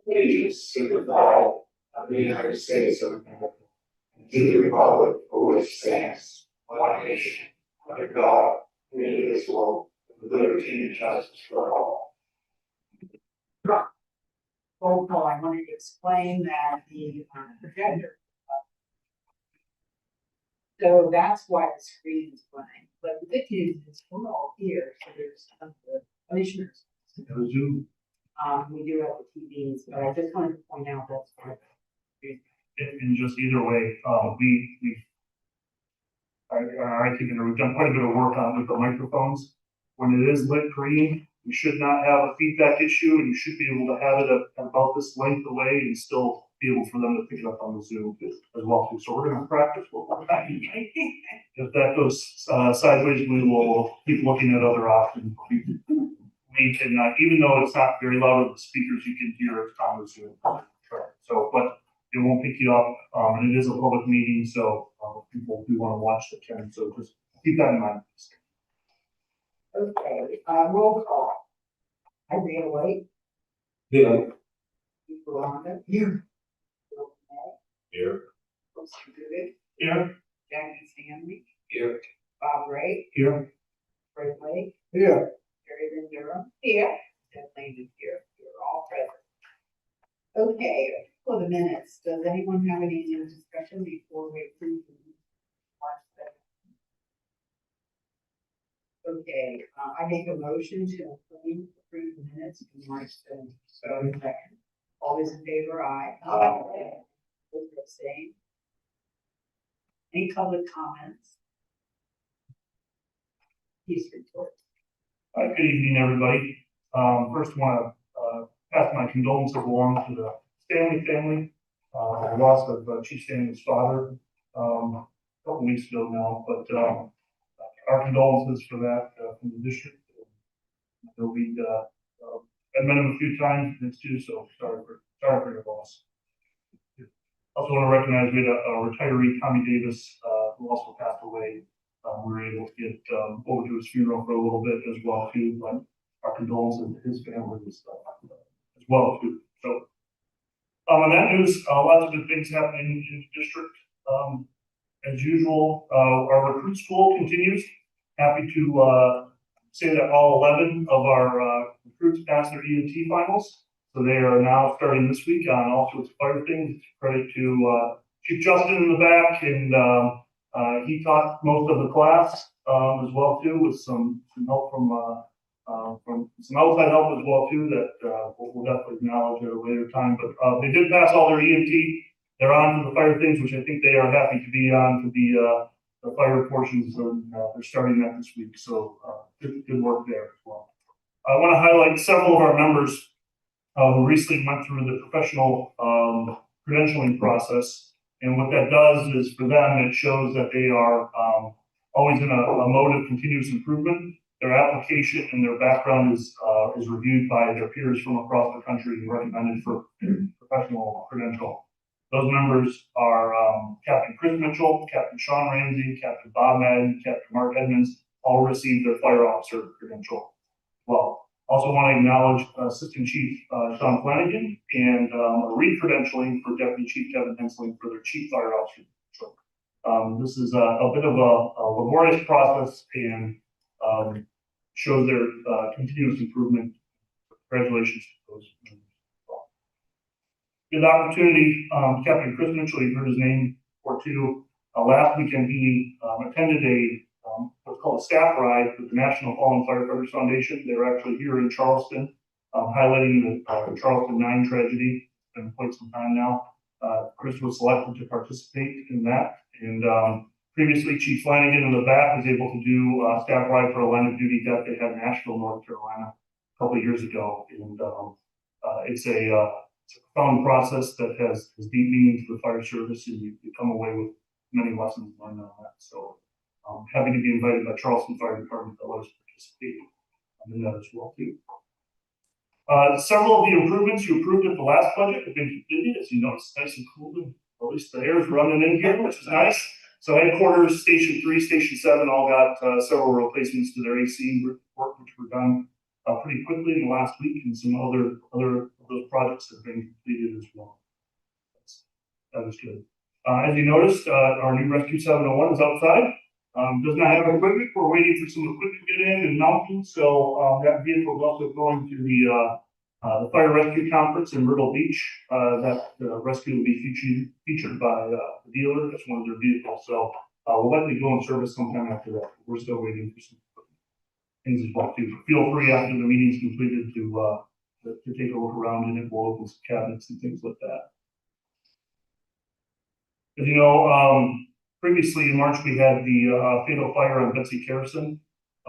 Allegiance to the flag of the United States of America, and to the republic for which stands one nation, under God, indivisible, with liberty and justice for all. Roll call, I wanted to explain that the projector. So that's why the screen is blank, but the good news is we're all here, so there's the commissioners. We do have the TVs, but I just wanted to point out that's part of it. And just either way, I think we've done quite a bit of work on with the microphones. When it is lit green, we should not have a feedback issue, and you should be able to have it at about this length away and still be able for them to pick it up on the Zoom as well too. So we're going to practice what we're doing. If that goes sideways, we will keep looking at other options. We can, even though it's not very loud with the speakers, you can hear it on the Zoom. So, but it won't pick you up, and it is a public meeting, so people do want to watch the can. So just keep that in mind. Okay, roll call. Isaiah White. Yeah. Yolanda. Here. Here. Here. Jackie Stanley. Here. Bob Ray. Here. Fred Lake. Here. Jerry Van Durham. Here. Ted Lane is here. You're all present. Okay, for the minutes, does anyone have any discussion before we approve the March 7th? Okay, I make a motion to approve the minutes from March 7th. All those in favor, aye. Those abstain. Any public comments? Please report. Good evening, everybody. First, want to pass my condolences along to the Stanley family. The loss of Chief Stanley's father a couple weeks ago now, but our condolences for that from the district. I've met him a few times too, so sorry for your loss. Also want to recognize we had a retiree, Tommy Davis, who also passed away. We were able to get over to his funeral for a little bit as well too, but our condolences to his family as well too. So on that news, lots of good things happening in the district. As usual, our recruit school continues. Happy to say that all 11 of our recruits passed their EMT finals. So they are now starting this week on all sorts of fire things. Credit to Chief Justin in the back, and he taught most of the class as well too, with some help from some outside help as well too that we'll definitely acknowledge at a later time. But they did pass all their EMT. They're on to the fire things, which I think they are happy to be on to the fire portions, and they're starting that this week. So good work there as well. I want to highlight several of our members who recently went through the professional credentialing process. And what that does is for them, it shows that they are always in a mode of continuous improvement. Their application and their background is reviewed by their peers from across the country and recommended for professional credential. Those members are Captain Chris Mitchell, Captain Sean Ramsey, Captain Bob Madden, Captain Mark Edmonds, all received their fire officer credential. Well, also want to acknowledge Assistant Chief Sean Flanagan and a re-credentialing for Deputy Chief Kevin Hensling for their Chief Fire Officer credential. This is a bit of a laborious process and shows their continuous improvement. Congratulations to those members. Good opportunity. Captain Chris Mitchell, you heard his name before too. Last weekend he attended what's called a staff ride with the National Fallen Firefighters Foundation. They were actually here in Charleston, highlighting the Charleston 9 tragedy. It's been quite some time now. Chris was selected to participate in that, and previously Chief Flanagan in the back was able to do a staff ride for a line of duty death they had in Nashville, North Carolina, a couple of years ago, and it's a profound process that has deep meaning to the fire service, and you come away with many lessons learned on that. So I'm happy to be invited by Charleston Fire Department to let us participate in that as well too. Several of the improvements you approved at the last budget have been completed. As you notice, it's nice and cool, and at least the air is running in here, which is nice. So headquarters, Station 3, Station 7 all got several replacements to their AC work, which were done pretty quickly in the last week, and some other of those projects have been completed as well. That was good. As you noticed, our new Rescue 701 is outside. Does not have equipment. We're waiting for some equipment to get in and mounting. So that vehicle is also going to the Fire Rescue Conference in Myrtle Beach. That rescue will be featured by the dealer as one of their vehicles. So we'll likely go in service sometime after that. We're still waiting for some things as well too. Feel free after the meeting's completed to take a look around in it. We'll open some cabinets and things like that. As you know, previously in March we had the fatal fire on Betsy Carson.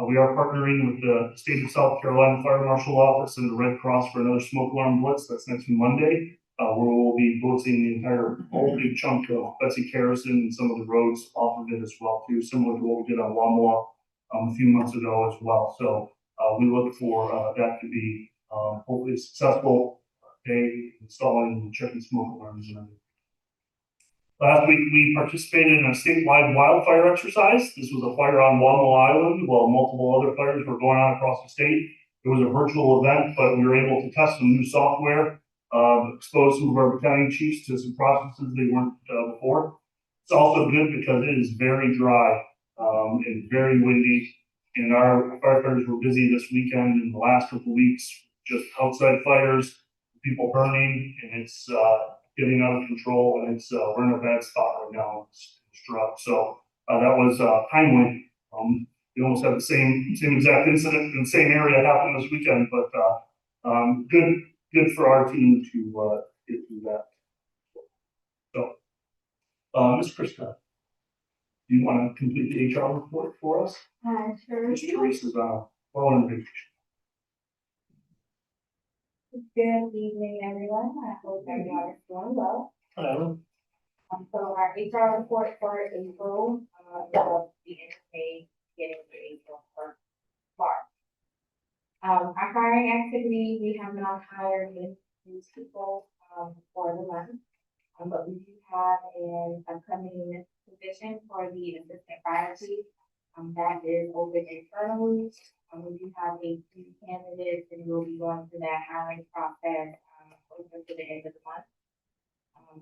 We are partnering with the State of South Carolina Fire Marshal Office and the Red Cross for another smoke alarm blitz. That's next Monday, where we'll be blitzing the entire whole big chunk of Betsy Carson and some of the roads off of it as well too, similar to what we did on Wawa a few months ago as well. So we look for that to be hopefully a successful day installing and checking smoke alarms and everything. Last week, we participated in a statewide wildfire exercise. This was a fire on Wawa Island, while multiple other fires were going on across the state. It was a virtual event, but we were able to test some new software, expose some of our battalion chiefs to some processes they weren't before. It's also good because it is very dry and very windy. And our firefighters were busy this weekend and the last couple of weeks, just outside fires, people burning, and it's getting out of control, and it's we're in a bad spot right now. It's drought, so that was timely. We almost had the same exact incident in the same area happen this weekend, but good for our team to get through that. So, Ms. Krista, do you want to complete the HR report for us? Sure. Ms. Teresa's well on vacation. Good evening, everyone. I hope everyone is doing well. Hello. So our HR report for April, will be entertained getting to April for March. Our hiring activity, we have not hired any new people, for the month. But we do have an upcoming position for the assistant fire chief. That is open internally. We do have a few candidates and we'll be going through that hiring process over to the end of the month.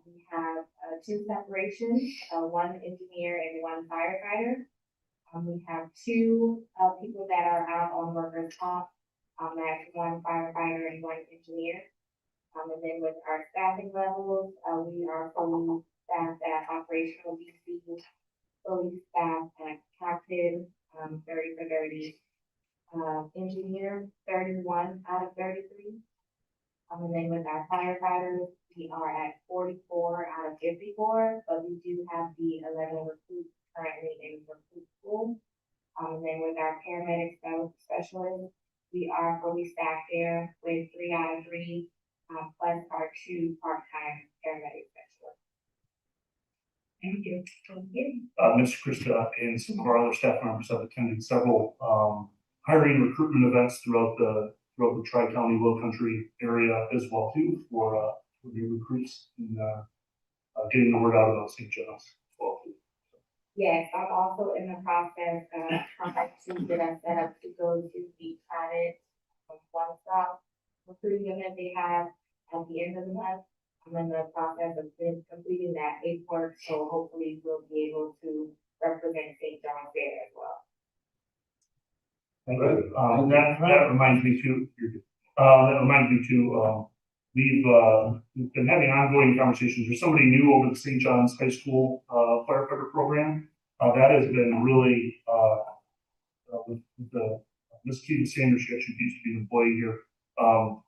We have two separations, one engineer and one firefighter. We have two people that are out on workers' comp. That's one firefighter and one engineer. And then with our staffing levels, we are fully staffed at operational DC, fully staffed at captain, 30 for 30. Engineer, 31 out of 33. And then with our firefighters, we are at 44 out of 54, but we do have the 11 recruits currently in recruit school. And then with our paramedic specialists, we are fully staffed there with 3 out of 3, plus our 2 part-time paramedic specialists. Thank you. Thank you. Ms. Krista and some of our other staff members have attended several hiring recruitment events throughout the Tri-County Low Country area as well too for new recruits and getting the word out about St. John's as well too. Yes, I'm also in the process of trying to get us set up to go to the private one-stop recruiting that they have at the end of the month. I'm in the process of completing that paperwork, so hopefully we'll be able to represent St. John's there as well. Thank you. That reminds me too. We've been having ongoing conversations. There's somebody new over the St. John's High School firefighter program. That has been really with the Ms. Keaton Sanders. She actually used to be an employee here.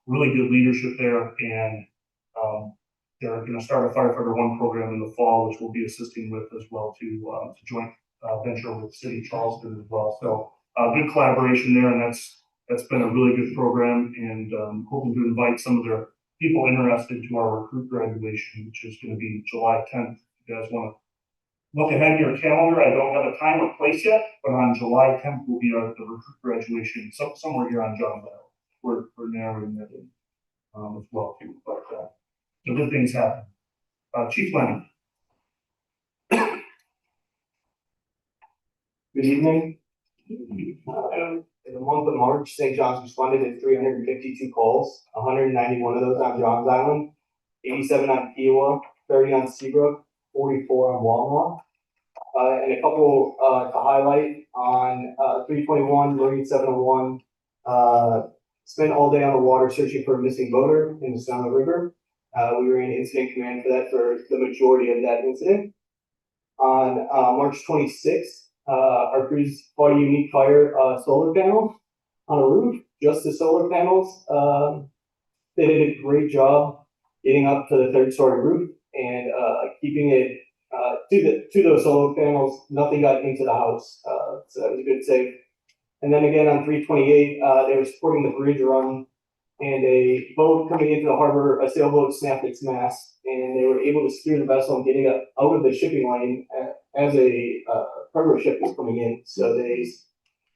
Really good leadership there, and they're going to start a firefighter 1 program in the fall, which we'll be assisting with as well to joint venture with the city of Charleston as well. So good collaboration there, and that's been a really good program, and hoping to invite some of their people interested to our recruit graduation, which is going to be July 10th. If you guys want to look ahead in your calendar, I don't have a time or place yet, but on July 10th will be the recruit graduation, somewhere here on John Bell. We're narrowing that in as well too. But so good things happen. Chief Lennon. Good evening. In the month of March, St. John's responded to 352 calls, 191 of those on Johns Island, 87 on Kiowa, 30 on Seabrook, 44 on Walmart. And a couple to highlight on 321, Marine 701, spent all day on the water searching for a missing boater in the Sonoma River. We were in incident command for that for the majority of that incident. On March 26th, our crews fought a unique fire solar panel on a roof, just the solar panels. They did a great job getting up to the third story roof and keeping it to those solar panels. Nothing got into the house, so that was a good save. And then again on 328, they were supporting the bridge run, and a boat coming into the harbor, a sailboat snapped its mast, and they were able to steer the vessel and getting it out of the shipping lane as a cargo ship was coming in. So they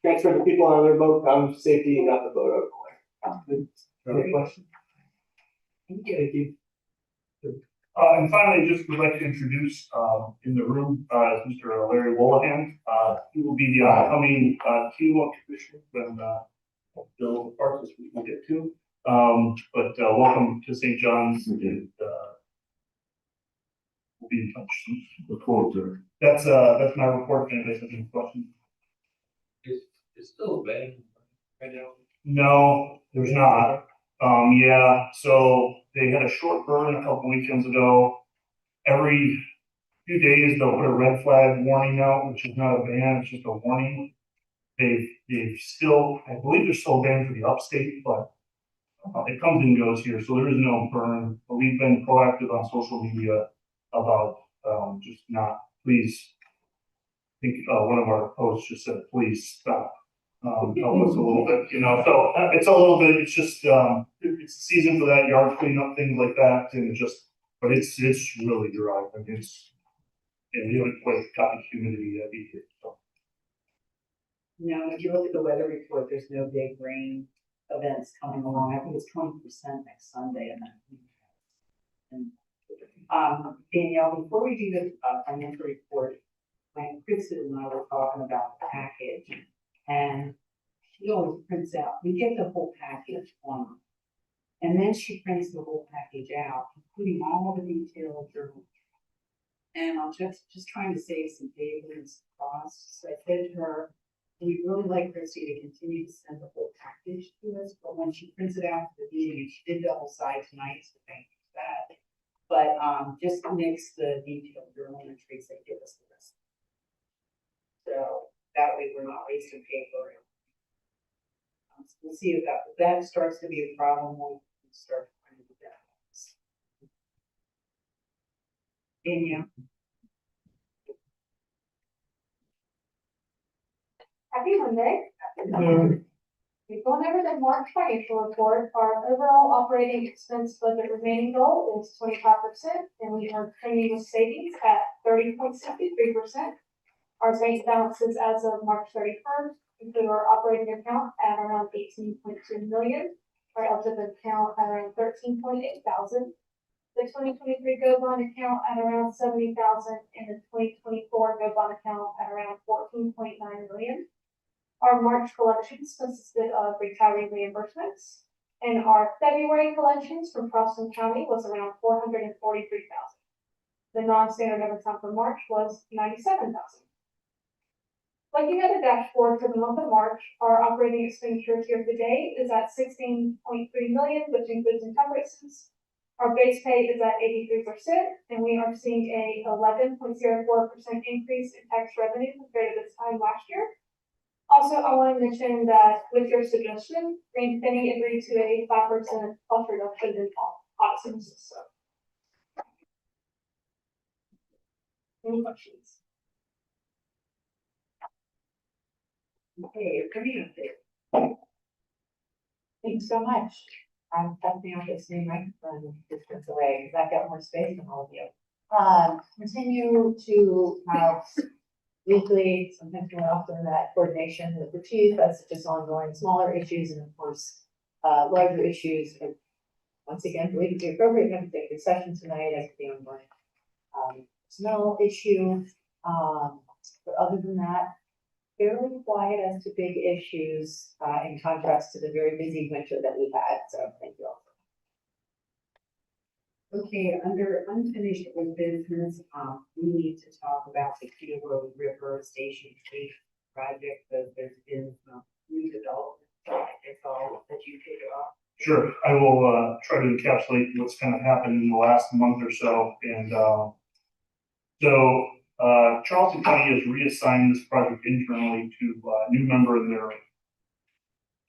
transferred the people on their boat, got them to safety, and got the boat out of the way. Any questions? Thank you. Thank you. And finally, just would like to introduce, in the room, Mr. Larry Wolahan. He will be the upcoming, Kiowa commissioner when, Bill Parks we will get to. But welcome to St. John's, and, we'll be in touch soon. Look forward to it. That's my report. If anybody has any questions? It's still bad right now. No, there's not. Yeah, so they had a short burn a couple weekends ago. Every few days they'll put a red flag warning out, which is not a ban, it's just a warning. They've still, I believe they're still banned for the upstate, but it comes and goes here, so there is no burn. But we've been proactive on social media about just not, please. I think one of our posts just said, please stop. Help us a little bit, so it's a little bit, it's just, it's the season for that, yard cleanup, things like that, and but it's really dry, and we haven't quite got the humidity yet either, so. Now, if you look at the weather report, there's no big rain events coming along. I think it's 20% next Sunday. Danielle, before we do the financial report, when Kristen and I were talking about the package, and she always prints out, we get the whole package on, and then she prints the whole package out, including all the detailed journal. And I'm just trying to save some paper and some costs. So I said to her, we'd really like Christy to continue to send the whole package to us, but when she prints it out for the meeting, and she did double side tonight, so thank you for that. But just mix the detailed journal entries that give us the rest. So that way we're not wasting paper. We'll see if that starts to be a problem, we'll start trying to do that. Danielle? Happy Monday. We've gone over the March financial report. Our overall operating expense budget remaining goal is 25%, and we are trending with savings at 30.63%. Our bank balances as of March 31st include our operating account at around 18.2 million, our eligible account at around 13.8 thousand, the 2023 Go Bond account at around 70,000, and the 2024 Go Bond account at around 14.9 million. Our March collections consisted of retiree reimbursements, and our February collections from Charleston County was around 443,000. The non-standard overtime for March was 97,000. Looking at the dashboard for the month of March, our operating expenditures year to date is at 16.3 million, which includes encumbrances. Our base pay is at 83%, and we are seeing a 11.04% increase in tax revenue compared to this time last year. Also, I want to mention that with your suggestion, Green Penny agreed to a 5% cost reduction in options. So, any questions? Okay, community update. Thanks so much. I'm definitely on this new microphone distance away because I've got more space than all of you. Continue to have weekly, sometimes more often, that coordination with the chief. That's just ongoing smaller issues, and of course, larger issues. And once again, believe it's the appropriate time to take the session tonight as the ongoing smell issue. But other than that, fairly quiet as to big issues, in contrast to the very busy winter that we had, so thank you all. Okay, under unfinished old business, we need to talk about the Kilo River Station Eight project, that there's been some new development. It's all that you kick it off. Sure, I will try to encapsulate what's kind of happened in the last month or so. And Charleston County has reassigned this project internally to a new member in their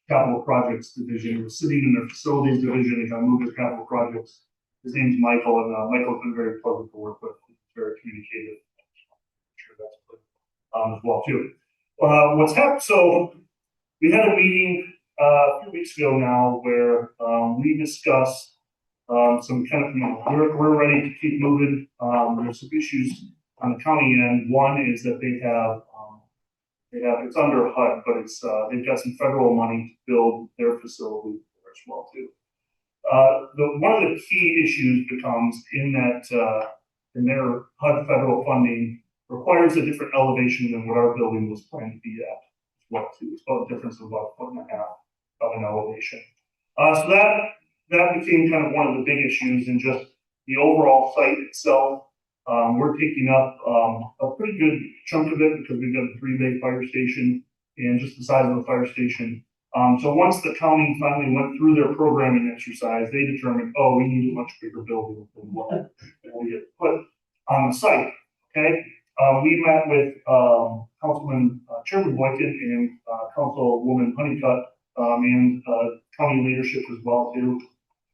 capital projects division. It was sitting in their facilities division. They got moved to capital projects. His name's Michael, and Michael's been very pleasant to work with. He's very communicative. I'm sure that's good as well too. What's happened? So we had a meeting a few weeks ago now where we discussed some kind of, we're ready to keep moving. There's some issues on the county end. One is that they have, it's under HUD, but it's, they've got some federal money to build their facility as well too. One of the key issues becomes in that, in their HUD federal funding requires a different elevation than what our building was planned to be at as well too. It's about a difference of about 1.5 foot of an elevation. So that became kind of one of the big issues in just the overall site itself. We're taking up a pretty good chunk of it because we've got a 3-bay fire station and just the size of the fire station. So once the county finally went through their programming exercise, they determined, oh, we need a much bigger building than what we had put on the site. Okay, we met with Councilman Chairman Boykin and Councilwoman Honeycutt and county leadership as well to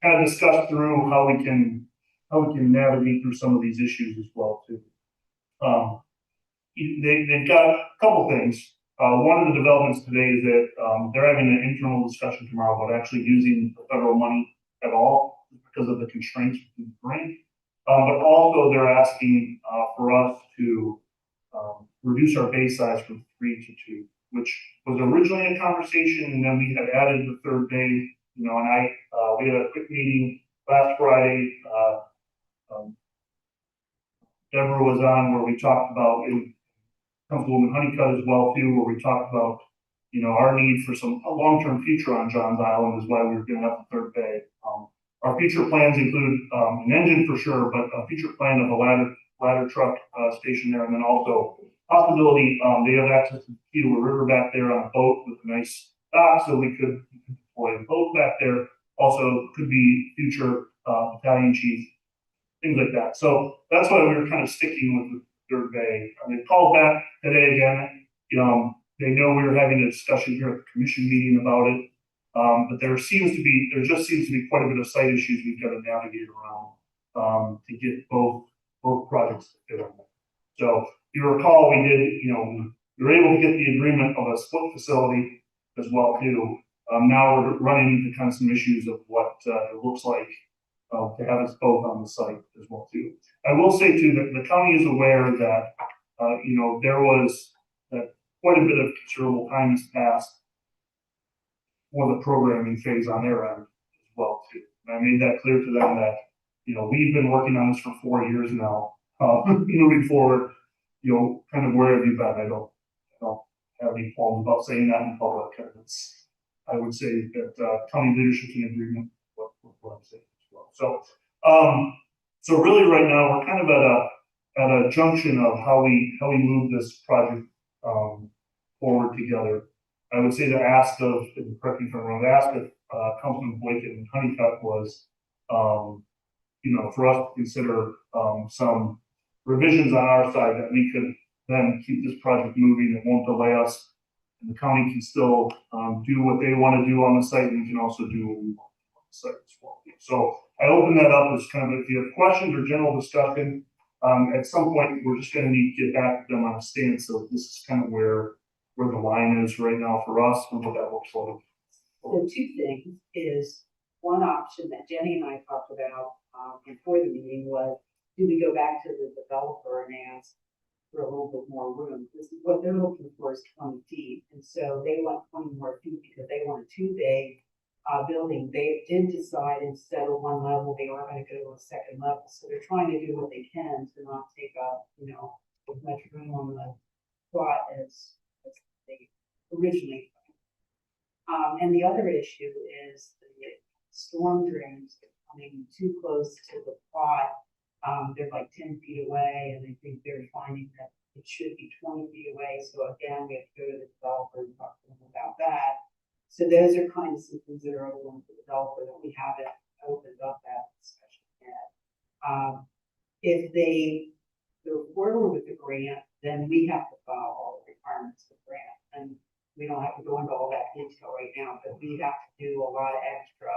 kind of discuss through how we can navigate through some of these issues as well too. They've got a couple things. One of the developments today is that they're having an internal discussion tomorrow about actually using the federal money at all because of the constraints with the grant. But also they're asking for us to reduce our bay size from 3 to 2, which was originally a conversation, and then we had added the 3rd bay. And we had a quick meeting last Friday. Deborah was on where we talked about Councilwoman Honeycutt as well too, where we talked about, our need for some long-term future on Johns Island is why we were giving up the 3rd bay. Our future plans include an engine for sure, but a future plan of a ladder truck station there, and then also possibility they have access to the Kilo River back there on a boat with a nice dock, so we could deploy a boat back there. Also, could be future battalion chief, things like that. So that's why we were kind of sticking with the 3rd bay. They called back today again. They know we were having a discussion here at the commission meeting about it. But there just seems to be quite a bit of site issues we've got to navigate around to get both projects to fit on there. So if you recall, we were able to get the agreement of a split facility as well too. Now we're running into kind of some issues of what it looks like to have us both on the site as well too. I will say too that the county is aware that there was quite a bit of considerable time has passed for the programming phase on their end as well too. And I made that clear to them that we've been working on this for 4 years now. Moving forward, kind of where have you been? I don't have any qualms about saying that in public. I would say that county leadership's in agreement with what I'm saying as well. So really right now we're kind of at a junction of how we move this project forward together. I would say the ask of, correct me if I'm wrong, the ask of Councilman Boykin and Honeycutt was, for us to consider some revisions on our side that we could then keep this project moving. It won't delay us. And the county can still do what they want to do on the site, and we can also do what we want on the site as well. So I open that up as kind of, if you have questions or general discussion, at some point we're just going to need to get back to them on a stance. So this is kind of where the line is right now for us and what that looks like. So 2 things is, one option that Jenny and I talked about before the meeting was, do we go back to the developer and ask for a little bit more room? This is what they're looking for is 20 feet. And so they want 20 more feet because they want a 2-bay building. They did decide instead of 1 level, they are going to go to a 2nd level. So they're trying to do what they can to not take up, as much room on the plot as they originally. And the other issue is the storm drains coming too close to the plot. They're like 10 feet away, and I think they're finding that it should be 20 feet away. So again, we have to go to the developer and talk to them about that. So those are kind of some things that are open to the developer that we haven't opened up that discussion yet. If they go forward with the grant, then we have to follow all the requirements of the grant. And we don't have to go into all that detail right now, but we have to do a lot of extra,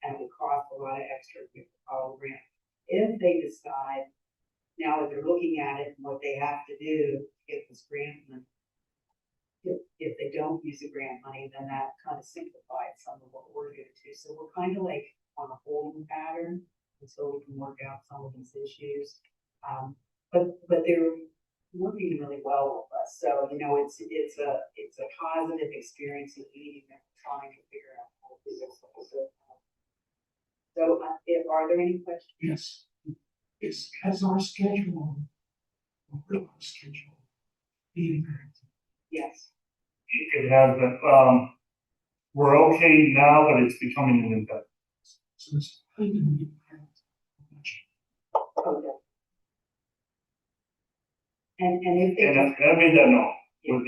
and it would cost a lot of extra to follow the grant. If they decide, now that they're looking at it and what they have to do to get this grant money, if they don't use the grant money, then that kind of simplifies some of what we're going to do. So we're kind of like on a holding pattern until we can work out some of these issues. But they're working really well with us. So, you know, it's a positive experience in meeting them, trying to figure out how to do this. So, are there any questions? Yes, has our schedule, our schedule, been impacted? Yes. It has been, we're okay now, but it's becoming an impact. So it's kind of an impact. Okay. And if they. And I made that known, with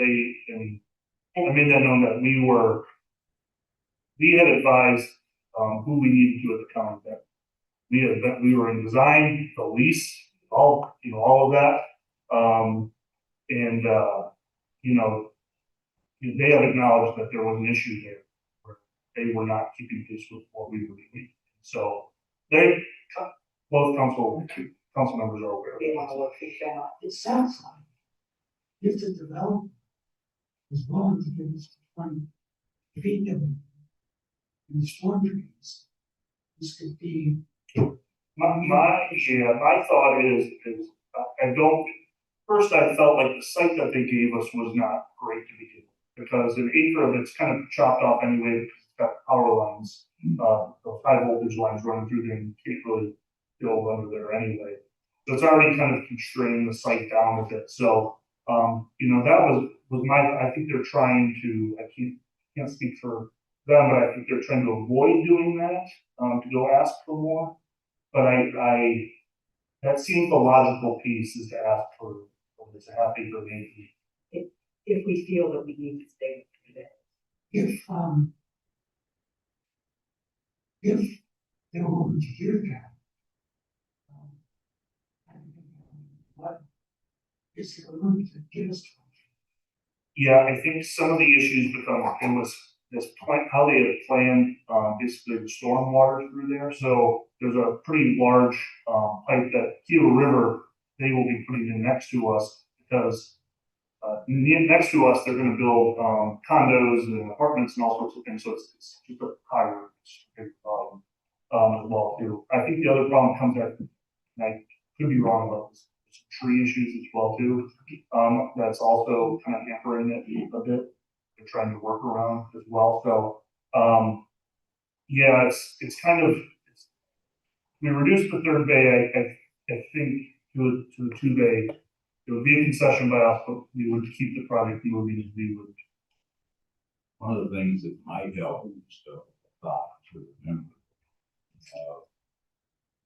I made that known that we had advised, who we needed to at the county that we were in design, the lease, all of that. You know, they have acknowledged that there was an issue there where they were not keeping pace with what we were doing. So both council members are aware of They want it. to work things out. It sounds like if the developer is willing to give us the money, if he can, in the storm drains, this could be. My thought is first I felt like the site that they gave us was not great to begin with, because an acre of it's kind of chopped off anyway, because it's got power lines, those high voltage lines running through there, and you can't really build under there anyway. So it's already kind of constraining the site down a bit. So, that was I think they're trying to, I can't speak for them, but I think they're trying to avoid doing that, to go ask for more. But that seems the logical piece, is to ask for, it's a half acre maybe. If we feel that we need to stay with it. If they're willing to hear that, what is the room to give us? Yeah, I think some of the issues it was this point, how they had planned, basically the storm water through there. So there's a pretty large, pipe that Kiowa River, they will be putting in next to us, because next to us, they're gonna build, condos and apartments and all sorts of things. So it's just a higher problem, as well too. I think the other problem comes at, and I could be wrong about this, tree issues as well too. That's also kind of hampering it a bit. They're trying to work around as well. So, yeah, it's kind of, we reduced the third bay, I think, to the 2 bay. It would be a concession by us, but we would keep the project moving as we would. One of the things that might help is to remember,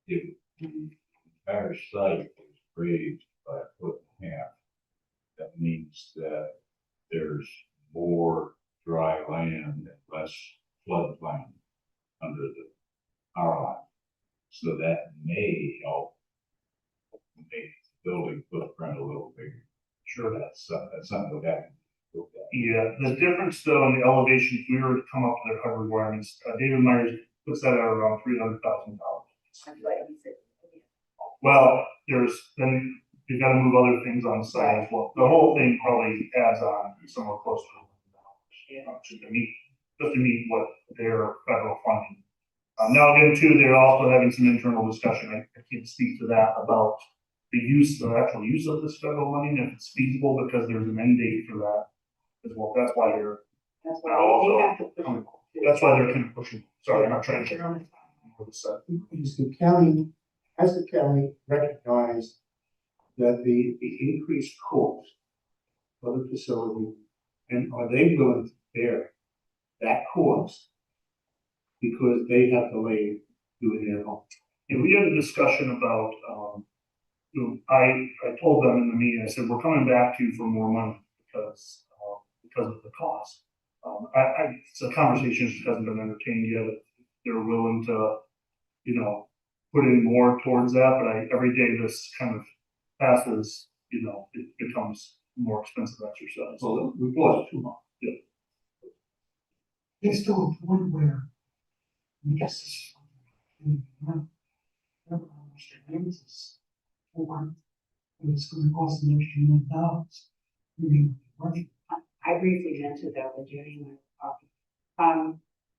if the entire site is raised by 1.5 feet, that means that there's more dry land and less floodplain under the power line. So that may help make the building footprint a little bigger. Sure, that's something we have to look at. Yeah, the difference though in the elevations, we were to come up with their HUD requirements. David Myers puts that at around $300,000. Well, then you've got to move other things on site as well. The whole thing probably adds on somewhere close to $1 million, just to meet what their federal funding. Now again, too, they're also having some internal discussion. I can't speak to that about the actual use of this federal money, and if it's feasible, because there's an end date for that as well. That's why they're kind of pushing. Sorry, I'm not trying to. Has the county recognized that the increased cost of the facility And are they willing to bear that cost? Because they have delayed doing their home. And we had a discussion about, I told them in the meeting, I said, we're coming back to you for more money because of the cost. It's a conversation that hasn't been entertained yet. If they're willing to, put in more towards that, but every day this kind of passes, it becomes more expensive exercise. So we lost 2 months. It's still a point where, I guess this. It's gonna cost an extra $1,000,000. I briefly mentioned that when Judy and I were talking.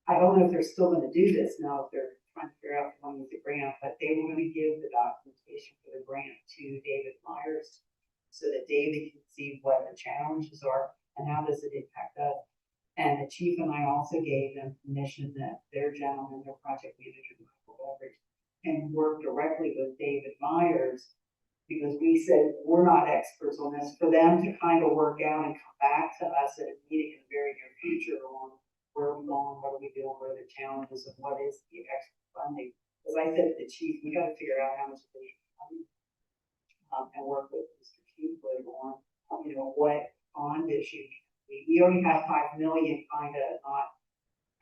I don't know if they're still gonna do this now, if they're trying to figure out if they want to use the grant, but they were gonna give the documentation for the grant to David Myers. So that David can see what the challenges are and how does it impact us. And the chief and I also gave them permission that their gentleman, their project manager, Michael Beveridge, can work directly with David Myers. Because we said, we're not experts on this, for them to kind of work out and come back to us at a meeting in the very near future on where are we going, what are we doing, what are the challenges, and what is the extra funding. As I said to the chief, we gotta figure out how much of the funding. And work with Mr. Keithwood on, what bond issue. We already have 5 million kind of not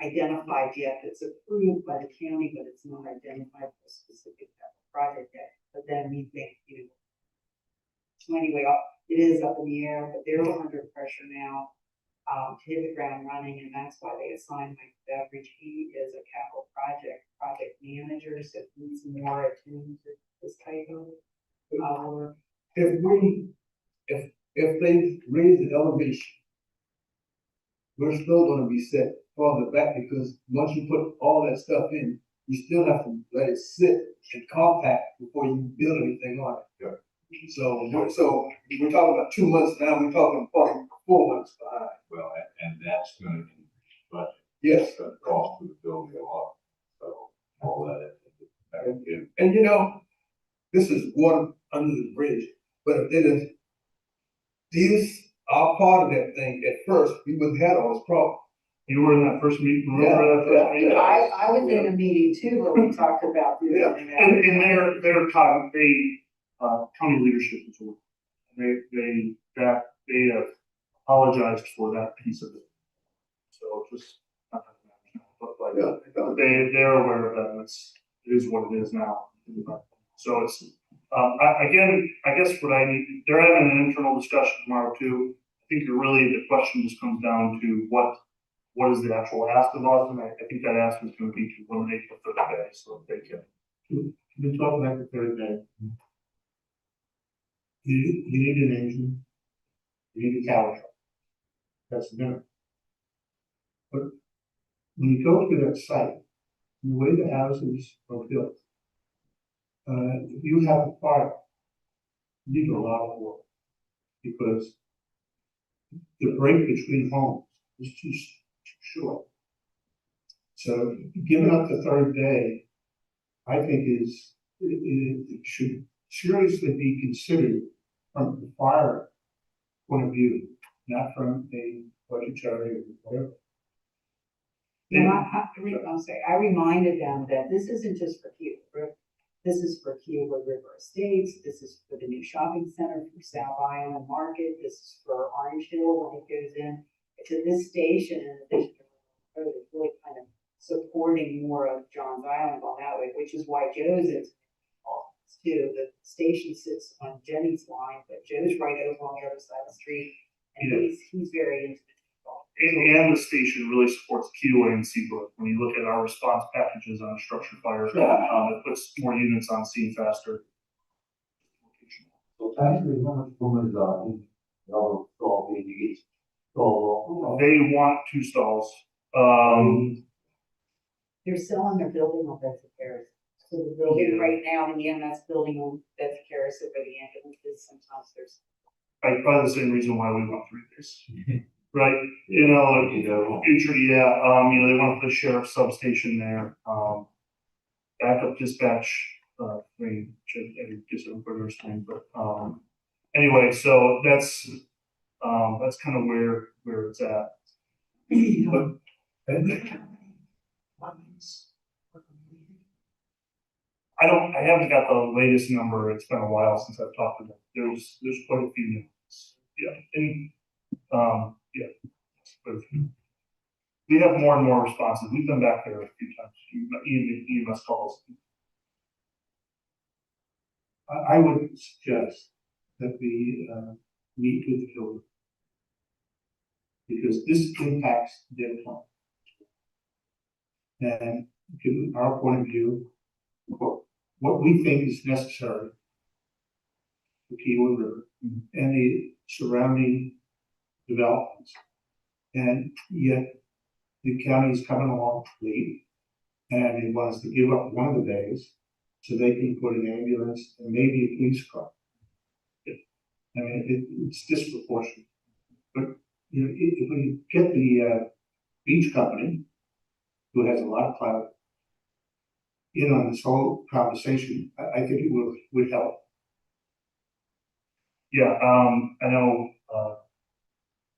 identified yet, it's approved by the county, but it's not identified for a specific project yet. But then we think, so anyway, it is up in the air, but they're under pressure now to hit the ground running, and that's why they assigned Mike Beveridge. He is a capital project manager, so he's more attuned to this type of work. If they raise the elevation, we're still gonna be set farther back, because once you put all that stuff in, you still have to let it sit and compact before you build anything on it. Yeah. So we're talking about 2 months now, we're talking probably 4 months behind. Well, and that's gonna increase, but Yes. it's gonna cost for the building a lot, so all that. And this is water under the bridge, but if they didn't, these are part of that thing at first, we wouldn't have all this problem. You were in that first meeting, remember that first meeting? I was in a meeting too, where we talked about doing Yeah. that. And their county leadership is working. They have apologized for that piece of it. So just, but like, they're aware of that, and it is what it is now. So it's, I guess they're having an internal discussion tomorrow too. I think the question just comes down to what is the actual ask of us, and I think that ask is gonna be to eliminate the third day, so that they can. We're talking about the third day. You need an engine, you need a tower truck. That's the minimum. But when you go to that site, the way the houses are built, if you have a fire, you need a lot of work, because the break between homes is too short. So giving up the third day, I think it should seriously be considered from the fire point of view, not from a budgetary or whatever. I reminded them that this isn't just for Cuba. This is for Cuba River Estates. This is for the new shopping center for South Island Market. This is for Orange Hill when it goes in to this station. In addition to really kind of supporting more of John's Island on that way, which is why Joe's is too. The station sits on Jenny's line, but Joe's right over on the other side of the street, and he's very into it. And the station really supports Keyaway and Seabrook. When you look at our response packages on structured fire, it puts more units on scene faster. So actually, how much room is stall needs? They want 2 stalls. They're selling their building on Bedford Terrace. So the building right now, the EMS building on Bedford Terrace over the ambulances, sometimes there's. Probably the same reason why we want 3 days. Right, future, they want to put a sheriff's substation there, backup dispatch, thing, which I guess I'm further explain, but, anyway, so that's That's kind of where it's at. But I haven't got the latest number. It's been a while since I've talked to them. There's quite a few units. Yeah, and, yeah. Quite a few. We have more and more responses. We've been back there a few times, even EMS calls. I would suggest that we, meet with the children. Because this impacts their plan. And given our point of view, what we think is necessary for Keywood River and the surrounding developments. And yet the county is coming along late and it wants to give up one of the days so they can put an ambulance and maybe a police car. I mean, it's disproportionate. But, you know, if we get the beach company, who has a lot of clout, in on this whole conversation, I think it would help. Yeah, I know,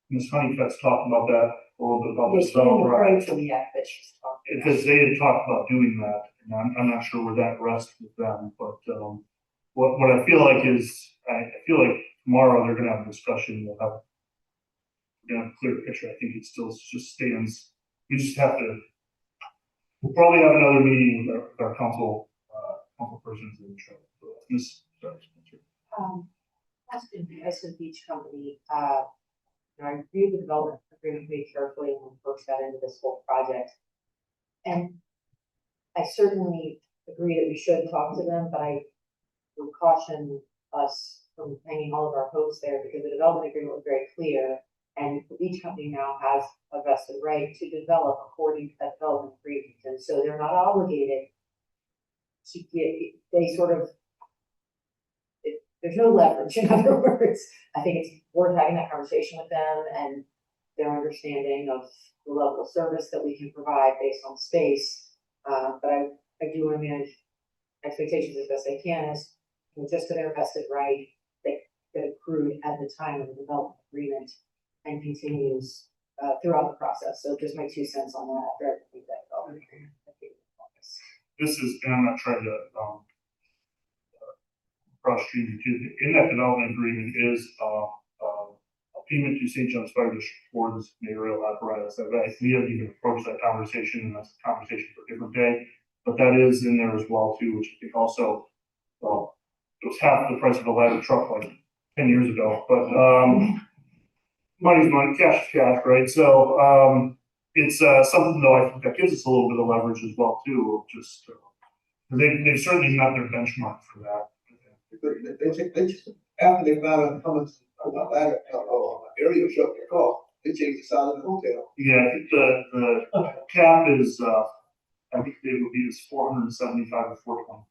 Ms. Honeycutt's talked about that a little bit about this developer. yet, but she's talking. Because they had talked about doing that, and I'm not sure where that rests with them, but, what I feel like is, I feel like tomorrow they're gonna have a discussion, we're gonna have a clear picture. I think it still just stands, we just have to, we'll probably have another meeting with our council persons in charge. Question, as a beach company, I reviewed the development agreement pretty carefully when we first got into this whole project. And I certainly agree that we should talk to them, but I would caution us from hanging all of our hopes there because the development agreement was very clear. And the beach company now has a vested right to develop according to that development agreement. And so they're not obligated to get, they sort of, there's no leverage, in other words. I think it's worth having that conversation with them and their understanding of the level of service that we can provide based on space. But I do want to manage expectations as best I can as just to their vested right that accrued at the time of the development agreement and continues throughout the process. So just my 2 cents on that after I read that development agreement. This is, and I'm not trying to, cross streams in that development agreement is, a payment to St. John's Fire District for this mayoral apparatus. That we haven't even approached that conversation, and that's a conversation for a different day. But that is in there as well too, which I think also, well, it was half the price of a ladder truck like 10 years ago. But money's money, cash is cash, right? So it's something though I think that gives us a little bit of leverage as well too. Just they've certainly met their benchmark for that. They after they found out how much area truck they call, they changed the size of the hotel. Yeah, I think the cap is, I think they would be is 475 or 420.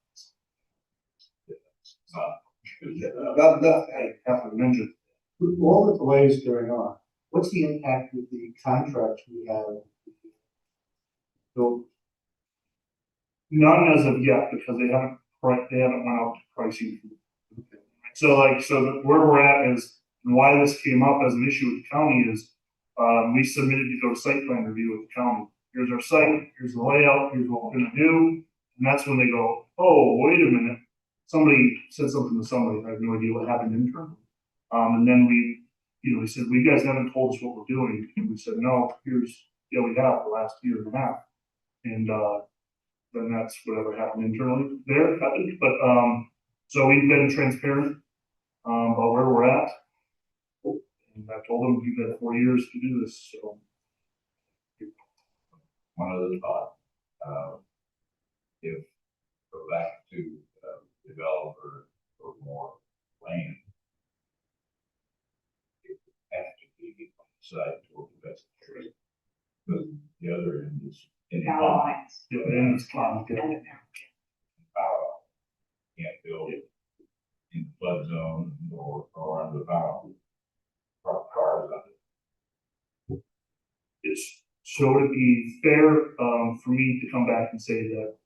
Not enough. I have to mention. With all the delays going on, what's the impact with the contracts we have? So, None as of yet, because they haven't went out to pricing. So where we're at is, and why this came up as an issue with the county is, we submitted to go to site plan review with the county. Here's our site, here's the layout, here's what we're gonna do. And that's when they go, oh, wait a minute. Somebody said something to somebody, I have no idea what happened internally. And then we said, well, you guys haven't told us what we're doing. And we said, no, we have the last year and a half. And, then that's whatever happened internally there. But, so we've been transparent, about where we're at. And I told them we've had 4 years to do this, so. One other thought, if go back to developer or more land, it would have to be on the side toward the best tree. But the other end is in the Power lines. Yeah, and it's fine. And Yeah. the power. Can't build it in the flood zone or under the power. Cars on it. It's, so would it be fair, for me to come back and say that,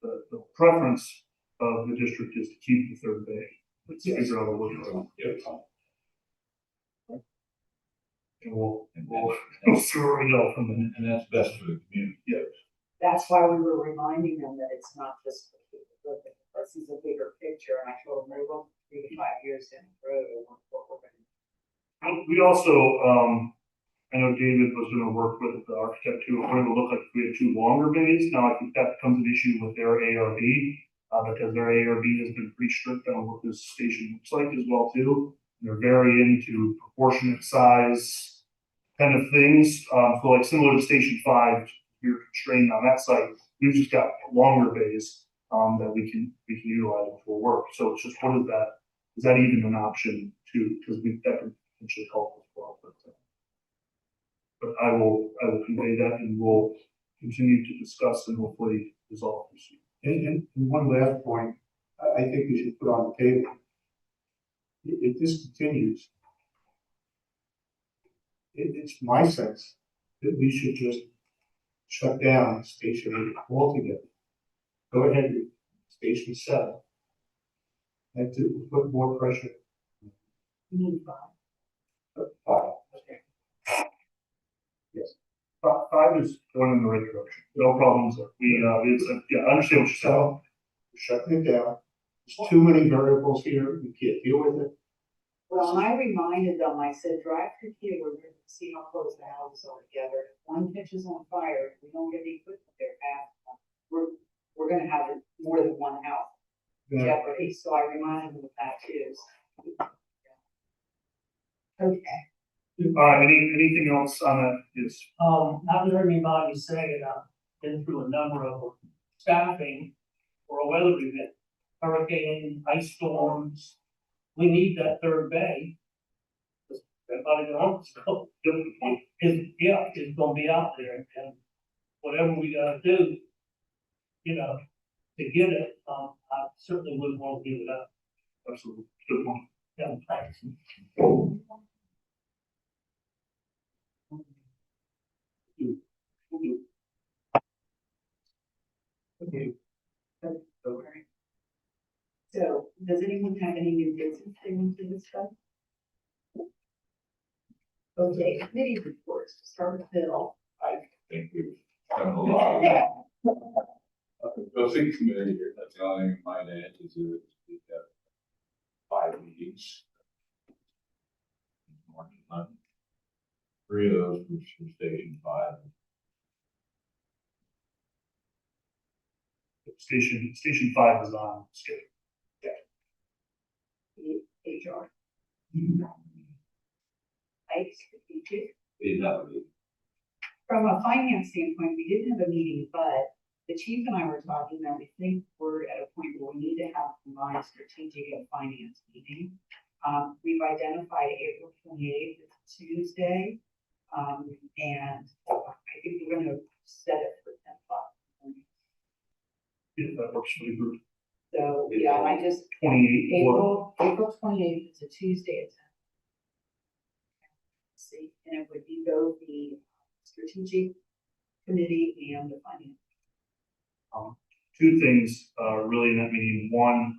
the preference of the district is to keep the third bay? Let's figure out a way. Yep. and we'll see where we go from there. And that's best for the community. That's why we were reminding them that it's not just, this is a bigger picture, and I told them, we're looking 3 to 5 years down the road, and what we're gonna. We also, I know David was gonna work with the architect too, we're gonna look like if we had 2 longer bays. Now, I think that becomes an issue with their ARB, because their ARB has been pretty strict on what this station looks like as well too. They're very into proportionate size kind of things, so like similar to Station 5, you're constrained on that site. We've just got longer bays, that we can utilize for work. So it's just, what is that even an option too? Because that could potentially help as well, but I will convey that, and we'll continue to discuss and hopefully resolve this. And one last point, I think we should put on the table. If this continues, it's my sense that we should just shut down Station 8 altogether. Go ahead with Station 7. And to put more pressure. Five. Yes. 5 is going in the right direction. No problems there. I understand what you're saying. So, we're shutting it down. There's too many variables here. We can't deal with it. Well, and I reminded them, I said, drive through here, we're gonna see how close the houses are together. If one catches on fire, if we don't get the equipment there fast, we're gonna have more than one house. Jeopardy, so I reminded them of that too. Okay. Anything else on that? Yes. I've heard anybody say, and I've been through a number of staffing for a weather event, hurricane, ice storms. We need that third bay. Everybody that wants to go, is gonna be out there, and whatever we gotta do, to get it, I certainly wouldn't want to give it up. Absolutely. Good point. Yeah, thanks. Okay. So, does anyone have any new business they want to discuss? Okay, committee reports, start with Bill. I think we've done a lot. Building committee, that's the only thing I might add is that we have 5 meetings. March 11th. 3 of those were from Station 5. Station 5 is on schedule. HR. From a finance standpoint, we didn't have a meeting, but the chief and I were talking that we think we're at a point where we need to have a combined strategic and finance meeting. We've identified April 28th as Tuesday, and I think we're gonna set it for 10 o'clock. Yeah, that works for the group. So, yeah, I just, 28 or April 28th is a Tuesday at 10. See, and it would be both the strategic committee and the finance. 2 things really in that meeting. One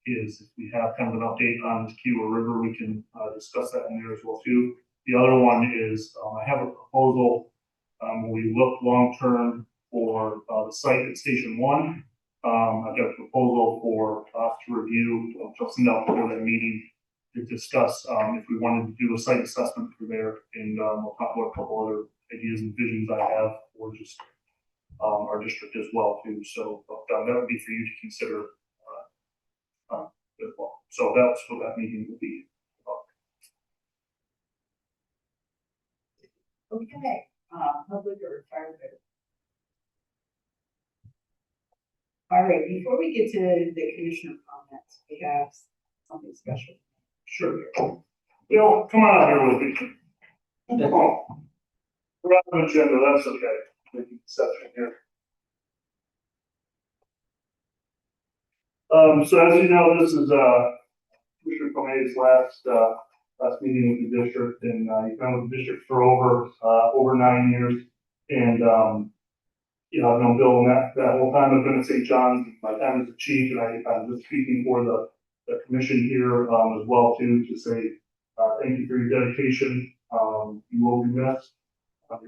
is if we have kind of an update on this Kiowa River, we can discuss that in there as well too. The other one is I have a proposal when we look long term for the site at Station 1. I've got a proposal for us to review, just enough before that meeting to discuss if we wanted to do a site assessment for there, and we'll talk about a couple other ideas and visions I have for just our district as well too. So that would be for you to consider as well. So that's what that meeting will be about. Okay, public or fire code. All right, before we get to the commissioner comments, we have something special. Sure. Bill, come on out here with me. Come on. We're on the agenda, that's okay. We can set it here. So as you know, this is Commissioner Tomei's last meeting with the district, and you've been with the district for over 9 years. And I've known Bill that whole time. I've been at St. John's, my time as a chief, and I'm just speaking for the commission here as well too, to say thank you for your dedication. You will be missed.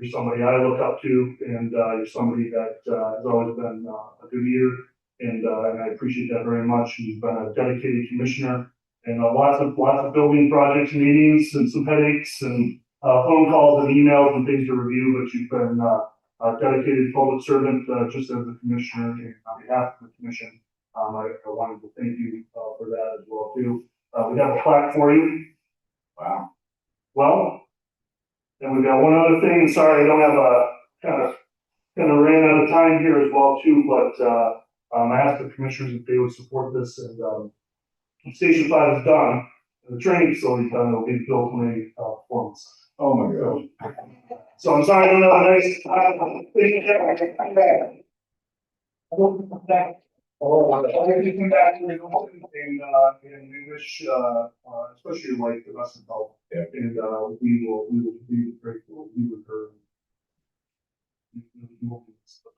You're somebody I look up to, and you're somebody that has always been a good leader, and I appreciate that very much. You've been a dedicated commissioner, and lots of building projects, meetings, and some headaches, and phone calls and emails and things to review. But you've been a dedicated public servant, just as a commissioner, and on behalf of the commission, I wanted to thank you for that as well too. We have a plaque for you. Wow. Well. And we've got one other thing, sorry, I don't have a, kind of ran out of time here as well too, but, I asked the commissioners if they would support this, and, when Station 5 is done, and the training facility's done, it'll be built in a, performance. Oh, my God. So I'm sorry, I don't have a nice, thing. Come back. I will come back. Oh, I'll let you come back to the and we wish, especially your wife, the best of health. Yeah. And, we will be grateful, we would her.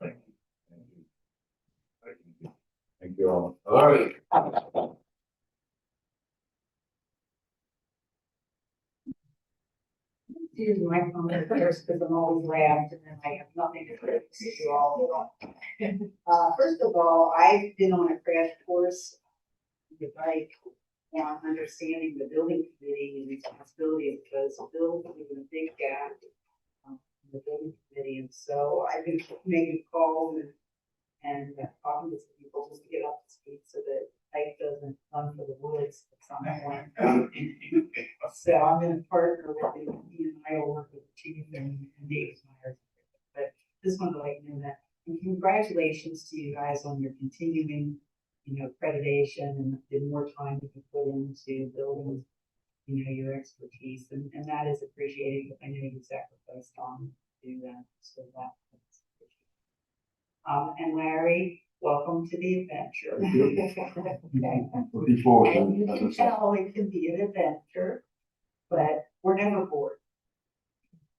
Thank you. Thank you. Thank you all. All right. Use my phone first, because I'm always last, and then I have nothing to put to you all. First of all, I've been on a crash course, with like, on understanding the building committee and responsibility, because Bill was in a big gap. In the building committee, and so I've been making calls and talking to some people just to get up to speed, so that Ike doesn't run for the woods at some point. So I'm gonna partner with him, he and I will work with the chief and Dave Myers. But just wanted to let you know that, and congratulations to you guys on your continuing, accreditation and the more time that you put into building, your expertise, and that is appreciated, but I know you sacrificed on to do that, so that's appreciated. And Larry, welcome to the adventure. Looking forward to And you it. can tell it can be an adventure, but we're never bored.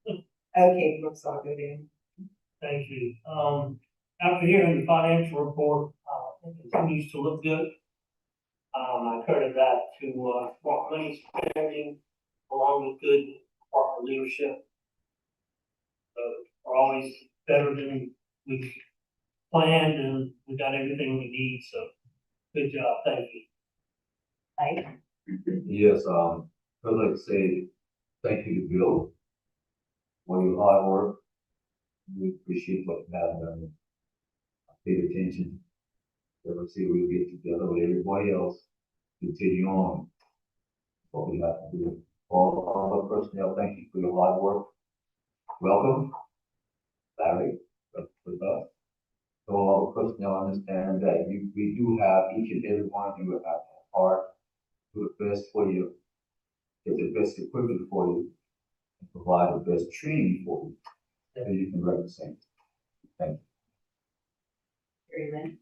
Okay, Brooks, I'll go to. Thank you. After hearing the financial report, it continues to look good. I credit that to, smart money spending along with good corporate leadership. So we're always better than we planned, and we got everything we need, so good job, thank you. Ike? Yes, I'd like to say thank you to Bill for your hard work. We appreciate what you have done. I paid attention. Let's see, we'll get together with everybody else, continue on what we have to do. All the personnel, thank you for your hard work. Welcome, Larry, with us. So all the personnel understand that we do have, each and every one of you have a heart, do the best for you, get the best equipment for you, and provide the best training for you, so you can represent. Thank Very good.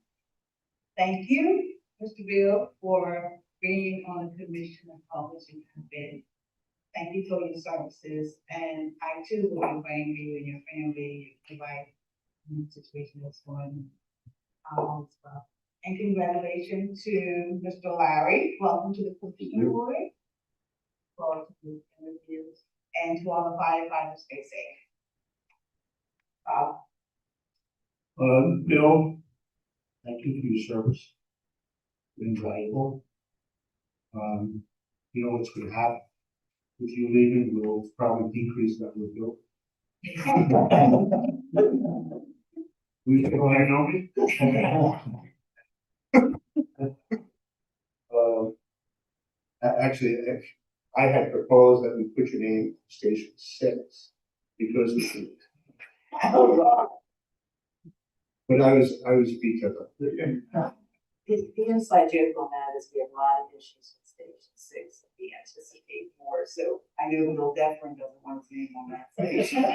Thank you, Mr. Bill, for being on the commission of publishing bid. Thank you for your services, and I too will be inviting you and your family, invite the situation that's going on as well. And congratulations to Mr. Larry, welcome to the computer board. Well, and to all the firefighters, stay safe. Bill, thank you for your service. Been valuable. What's gonna happen with you leaving, will probably decrease that with Bill. We can go ahead on actually, I had proposed that we put your name on station 6 because it's. But I was beat up. The inside joke on that is we have a lot of issues with station 6 that we anticipate more, so I know Bill Defrin doesn't want his name on that station.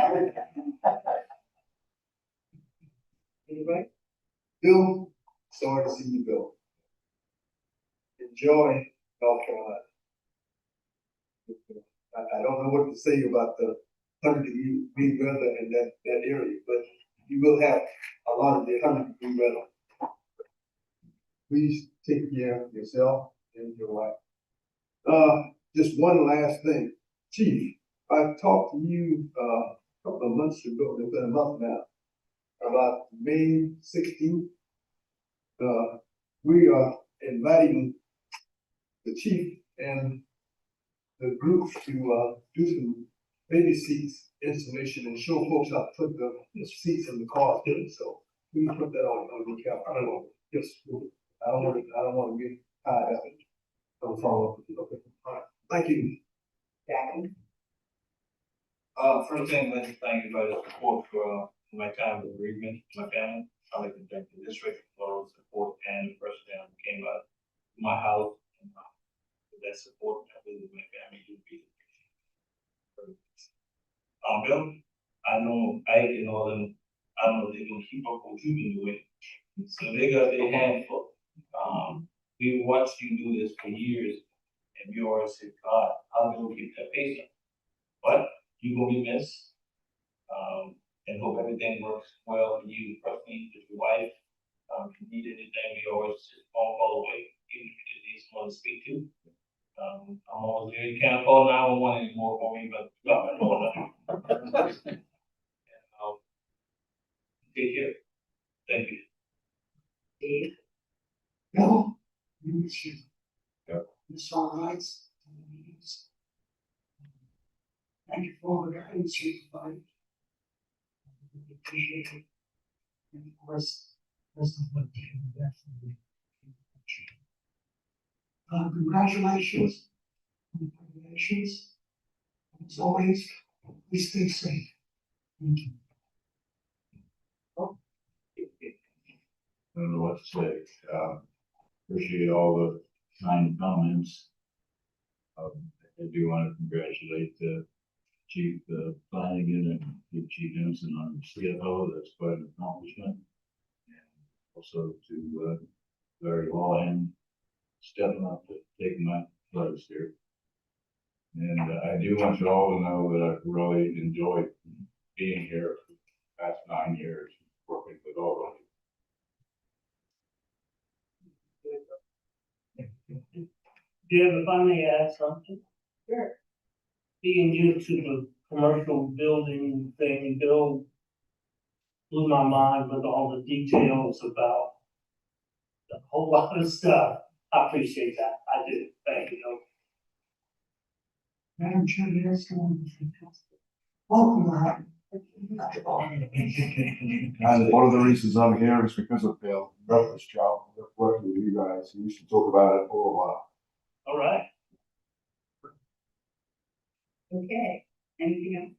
Anybody? Bill, sorry to see you go. Enjoy North Carolina. I don't know what to say about the 100-degree weather in that area, but you will have a lot of the 100-degree weather. Please take care of yourself and your wife. Just one last thing, Chief, I talked to you, a couple of months ago, it's been a month now, about May 16th. We are inviting the chief and the group to, do some baby seats installation and show folks how to put the seats in the car. So we can put that on the calendar. I don't know. Yes. I don't want to get tied up. I'll follow up with you. Okay. All right. Thank you. Jackie? First thing, I'd like to thank you for the support for my time of bereavement, my family. I'd like to thank the district for the support and the person that came out to my house and with that support, I believe my family would be. Bill, I know Ike and all them, I don't know if they're gonna keep up what you've been doing. So they got their hands full. We watched you do this for years and you always said, God, how do we keep that pace up? But you gonna be missed. And hope everything works well for you personally, with your wife. If you need anything, we always just phone call away, even if you need someone to speak to. I'm always there. You can't call 911 anymore for me, but stop my phone. And, take care. Thank you. Steve? No, you should. Yep. It's all right. Thank you for the guidance you provided. Appreciate it. And of course, rest of the team, definitely. Congratulations. Congratulations. As always, please stay safe. Thank you. I don't know what to say. Appreciate all the kind comments. I do want to congratulate Chief Flanagan and Chief Johnson on CFO. That's quite an accomplishment. And also to Larry Lawhan stepping up to take my place here. And I do want you all to know that I've really enjoyed being here for the past 9 years, working with all of you. Do you ever finally add something? Sure. Being new to the commercial building thing, Bill blew my mind with all the details about a whole lot of stuff. I appreciate that. I do. Thank you. Madam Chair, that's going to be fantastic. Welcome, Larry. And one of the reasons I'm here is because of Bill, Breakfast Job, working with you guys. We used to talk about it all a while. All right. Okay, anything else?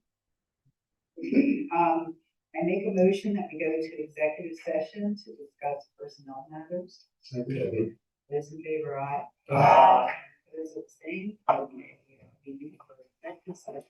I make a motion that we go to executive session to discuss personnel matters. Those in favor, aye. Those abstain. Okay, we need for executive session.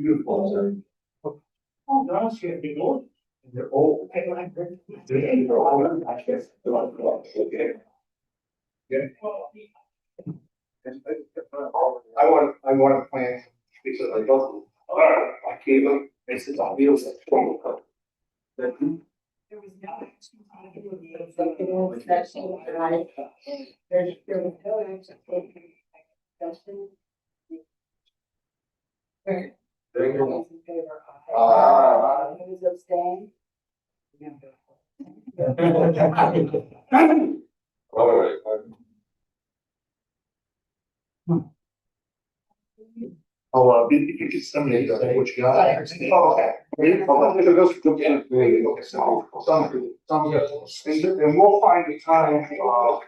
beautiful. Oh, gosh, yeah, big old. They're old. I like her. They're old. I guess. Yeah. I want to plant because I love them. I keep them. It's all beautiful. There was no action taken in the executive session, right? There was no action taken in the executive session. There you go. Those in favor, aye. Aye. Those abstain? All right. If you could send me what you got. Oh, okay. And we'll find the time,